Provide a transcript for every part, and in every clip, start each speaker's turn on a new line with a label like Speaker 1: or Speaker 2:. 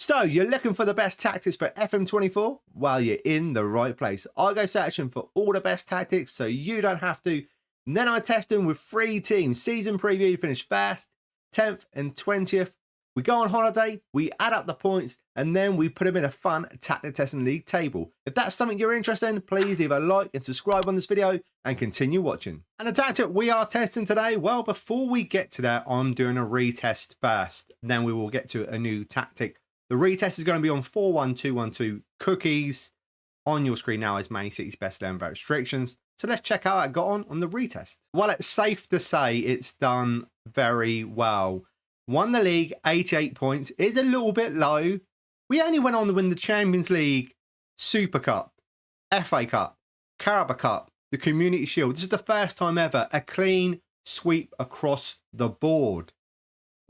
Speaker 1: So, you're looking for the best tactics for FM24? Well, you're in the right place. I go searching for all the best tactics so you don't have to. And then I test them with 3 teams. Season preview, finish first, 10th and 20th. We go on holiday, we add up the points, and then we put them in a fun tactic testing league table. If that's something you're interested in, please leave a like and subscribe on this video and continue watching. And the tactic we are testing today, well, before we get to that, I'm doing a retest first. Then we will get to a new tactic. The retest is going to be on 4-1-2-1-2 cookies. On your screen now is Man City's best 11 without restrictions. So let's check how it got on the retest. Well, it's safe to say it's done very well. Won the league, 88 points. Is a little bit low. We only went on to win the Champions League, Super Cup, FA Cup, Carabao Cup, the Community Shield. This is the first time ever a clean sweep across the board.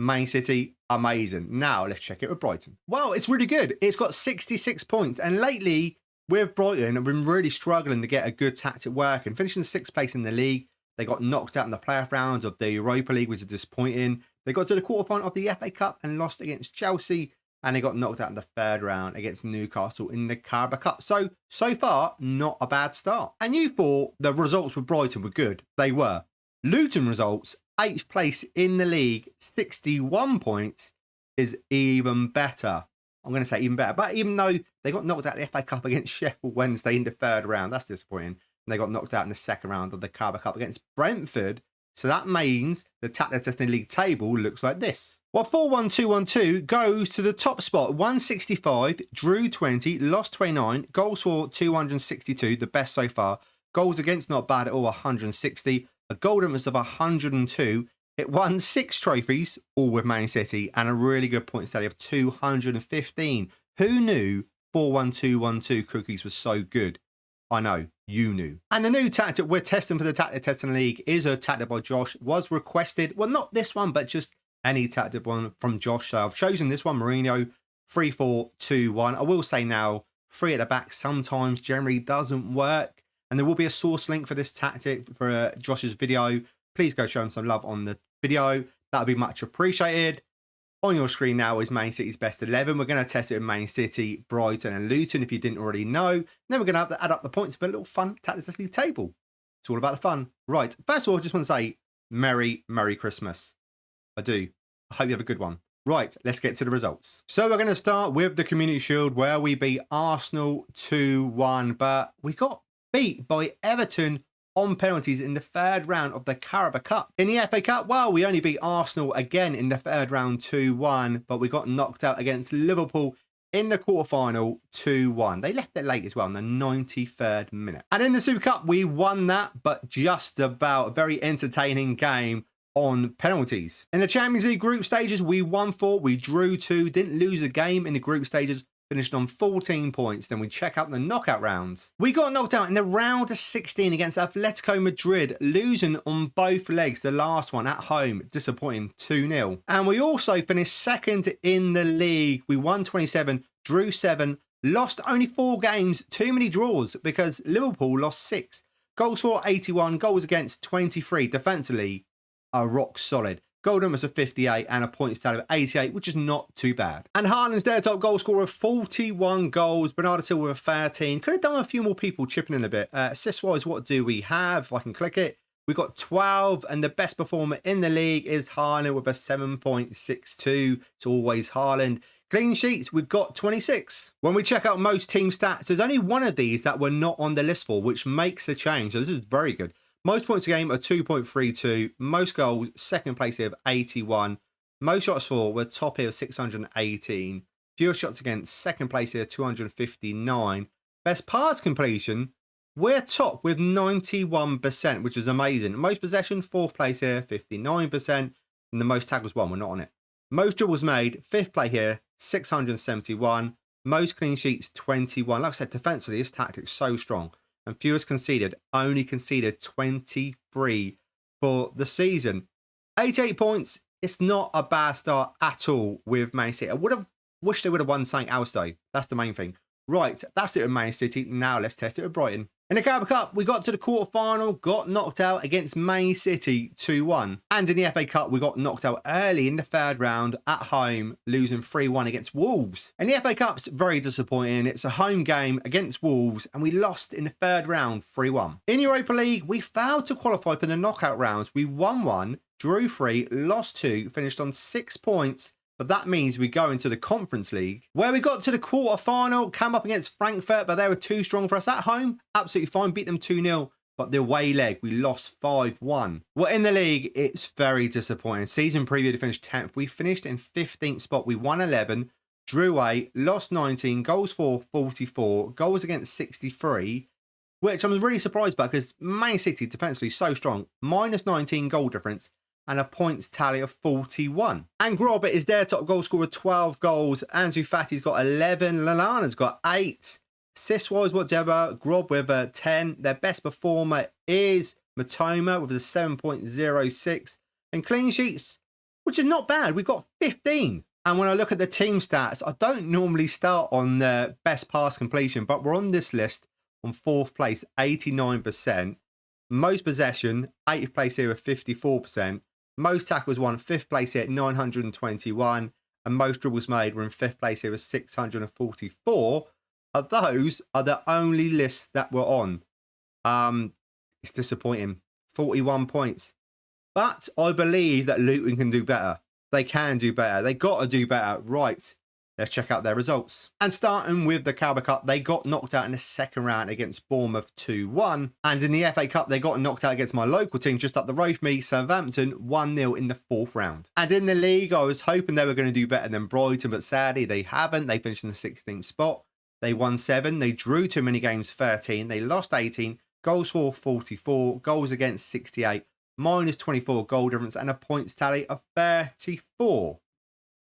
Speaker 1: Man City, amazing. Now let's check it with Brighton. Well, it's really good. It's got 66 points. And lately with Brighton, I've been really struggling to get a good tactic working. Finishing 6th place in the league. They got knocked out in the playoff rounds of the Europa League, which is disappointing. They got to the quarterfinal of the FA Cup and lost against Chelsea. And they got knocked out in the 3rd round against Newcastle in the Carabao Cup. So far, not a bad start. And you thought the results with Brighton were good. They were. Luton results, 8th place in the league, 61 points, is even better. I'm going to say even better. But even though they got knocked out of the FA Cup against Sheffield Wednesday in the 3rd round, that's disappointing. And they got knocked out in the 2nd round of the Carabao Cup against Brentford. So that means the tactic testing league table looks like this. Well, 4-1-2-1-2 goes to the top spot. 165, drew 20, lost 29, goals for 262, the best so far. Goals against, not bad at all, 160. A goal difference of 102. It won 6 trophies, all with Man City, and a really good point tally of 215. Who knew 4-1-2-1-2 cookies was so good? I know, you knew. And the new tactic we're testing for the Tactic Testing League is a tactic by Josh. Was requested, well, not this one, but just any tactic one from Josh. So I've chosen this one, Mourinho, 3-4-2-1. I will say now, 3 at the back sometimes generally doesn't work. And there will be a source link for this tactic for Josh's video. Please go show him some love on the video. That would be much appreciated. On your screen now is Man City's best 11. We're going to test it in Man City, Brighton and Luton if you didn't already know. Then we're going to have to add up the points for a little fun tactic league table. It's all about the fun. Right, first of all, I just want to say Merry Christmas. I do. I hope you have a good one. Right, let's get to the results. So we're going to start with the Community Shield where we beat Arsenal 2-1. But we got beat by Everton on penalties in the 3rd round of the Carabao Cup. In the FA Cup, well, we only beat Arsenal again in the 3rd round 2-1, but we got knocked out against Liverpool in the quarterfinal 2-1. They left it late as well in the 93rd minute. And in the Super Cup, we won that, but just about. A very entertaining game on penalties. In the Champions League group stages, we won 4, we drew 2, didn't lose a game in the group stages, finished on 14 points. Then we check out the knockout rounds. We got knocked out in the round of 16 against Atletico Madrid, losing on both legs. The last one at home, disappointing 2-0. And we also finished 2nd in the league. We won 27, drew 7, lost only 4 games, too many draws because Liverpool lost 6. Goals for 81, goals against 23. Defensively, are rock solid. Golden was a 58 and a points tally of 88, which is not too bad. And Haaland's their top goal scorer of 41 goals. Bernardo Silva with 13. Could have done a few more people chipping in a bit. Assist-wise, what do we have? If I can click it. We got 12, and the best performer in the league is Haaland with a 7.62. It's always Haaland. Clean sheets, we've got 26. When we check out most team stats, there's only one of these that we're not on the list for, which makes a change. So this is very good. Most points a game are 2.32. Most goals, 2nd place here of 81. Most shots for, we're top here of 618. Fewer shots against, 2nd place here, 259. Best pass completion, we're top with 91%, which is amazing. Most possession, 4th place here, 59%. And the most tackles won, we're not on it. Most dribbles made, 5th place here, 671. Most clean sheets, 21. Like I said, defensively, this tactic's so strong. And fewest conceded, only conceded 23 for the season. 88 points, it's not a bad start at all with Man City. I would have wished they would have won something else though. That's the main thing. Right, that's it with Man City. Now let's test it with Brighton. In the Carabao Cup, we got to the quarter-final, got knocked out against Man City 2-1. And in the FA Cup, we got knocked out early in the third round at home, losing 3-1 against Wolves. And the FA Cup's very disappointing. It's a home game against Wolves, and we lost in the third round 3-1. In Europa League, we failed to qualify for the knockout rounds. We won 1, drew 3, lost 2, finished on 6 points. But that means we go into the Conference League, where we got to the quarter-final, came up against Frankfurt, but they were too strong for us at home. Absolutely fine, beat them 2-0. But the away leg, we lost 5-1. Well, in the league, it's very disappointing. Season preview to finish 10th. We finished in 15th spot. We won 11, drew 8, lost 19, goals for 44, goals against 63, which I'm really surprised by because Man City defensively so strong. Minus 19 goal difference and a points tally of 41. And Grob is their top goal scorer, 12 goals. Ansu Fati's got 11. Lallana's got 8. Assist-wise, whatever, Grob with a 10. Their best performer is Matoma with a 7.06. And clean sheets, which is not bad. We've got 15. And when I look at the team stats, I don't normally start on the best pass completion, but we're on this list on 4th place, 89%. Most possession, 8th place here with 54%. Most tackles won, 5th place here at 921. And most dribbles made were in 5th place here with 644. Those are the only lists that we're on. It's disappointing. 41 points. But I believe that Luton can do better. They can do better. They got to do better. Right. Let's check out their results. And starting with the Carabao Cup, they got knocked out in the second round against Bournemouth 2-1. And in the FA Cup, they got knocked out against my local team just up the road from me, Southampton, 1-0 in the 4th round. And in the league, I was hoping they were going to do better than Brighton, but sadly they haven't. They finished in the 16th spot. They won 7. They drew too many games, 13. They lost 18. Goals for 44. Goals against 68. Minus 24 goal difference and a points tally of 34.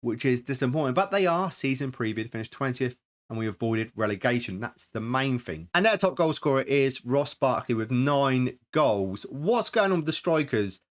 Speaker 1: Which is disappointing, but they are season previewed, finished 20th, and we avoided relegation. That's the main thing. And their top goal scorer is Ross Barkley with 9 goals. What's going on with the strikers?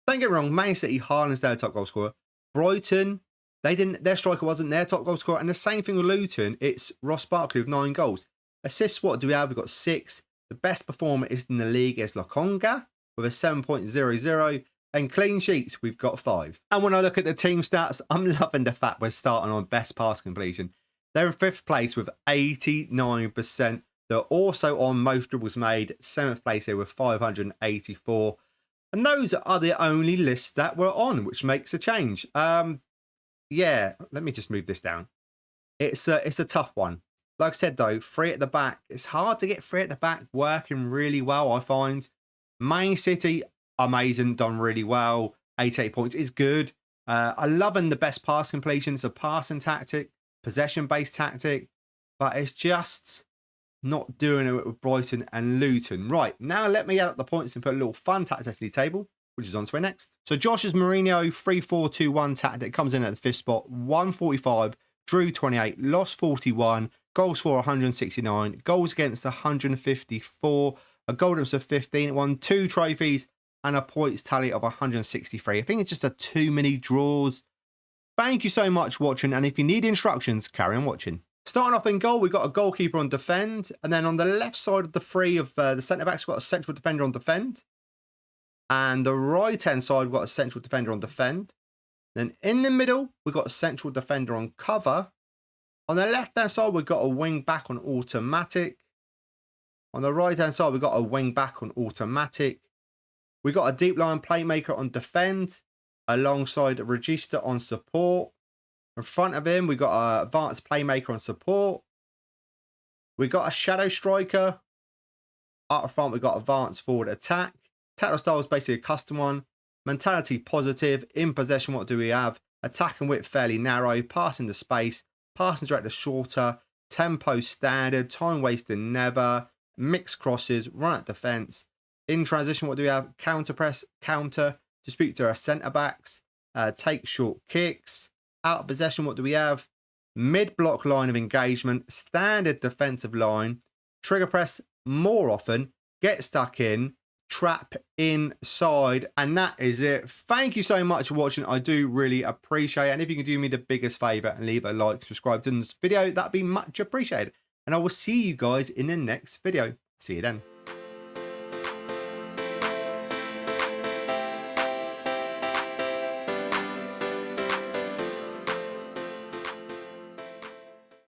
Speaker 1: Don't get me wrong, Man City, Haaland's their top goal scorer. Brighton, their striker wasn't their top goal scorer, and the same thing with Luton. It's Ross Barkley with 9 goals. Assists, what do we have? We've got 6. The best performer is in the league is Lokonga with a 7.00. And clean sheets, we've got 5. And when I look at the team stats, I'm loving the fact we're starting on best pass completion. They're in 5th place with 89%. They're also on most dribbles made, 7th place here with 584. And those are the only lists that we're on, which makes a change. Yeah, let me just move this down. It's a tough one. Like I said, though, 3 at the back. It's hard to get 3 at the back working really well, I find. Man City, amazing, done really well. 88 points is good. I love the best pass completion. It's a passing tactic, possession-based tactic, but it's just not doing it with Brighton and Luton. Right, now let me add up the points and put a little fun tacticity table, which is on to it next. So Josh's Mourinho 3-4-2-1 tactic comes in at the 5th spot, 145, drew 28, lost 41, goals for 169, goals against 154, a goal difference of 15, won 2 trophies, and a points tally of 163. I think it's just a too many draws. Thank you so much for watching, and if you need instructions, carry on watching. Starting off in goal, we've got a goalkeeper on defend, and then on the left side of the 3 of the centre-backs, we've got a central defender on defend. And the right-hand side, we've got a central defender on defend. Then in the middle, we've got a central defender on cover. On the left-hand side, we've got a wing-back on automatic. On the right-hand side, we've got a wing-back on automatic. We got a deep line playmaker on defend, alongside a Regista on support. In front of him, we got an advanced playmaker on support. We got a shadow striker. Up front, we got advanced forward attack. Tactical style is basically a custom one. Mentality positive. In possession, what do we have? Attack and width fairly narrow. Passing to space. Passing direct to shorter. Tempo standard. Time wasting never. Mixed crosses. Run at defence. In transition, what do we have? Counter press, counter, to speak to our centre-backs, take short kicks. Out of possession, what do we have? Mid-block line of engagement, standard defensive line, trigger press more often, get stuck in, trap inside, and that is it. Thank you so much for watching. I do really appreciate it. And if you can do me the biggest favour and leave a like, subscribe to this video, that'd be much appreciated. And I will see you guys in the next video. See you then.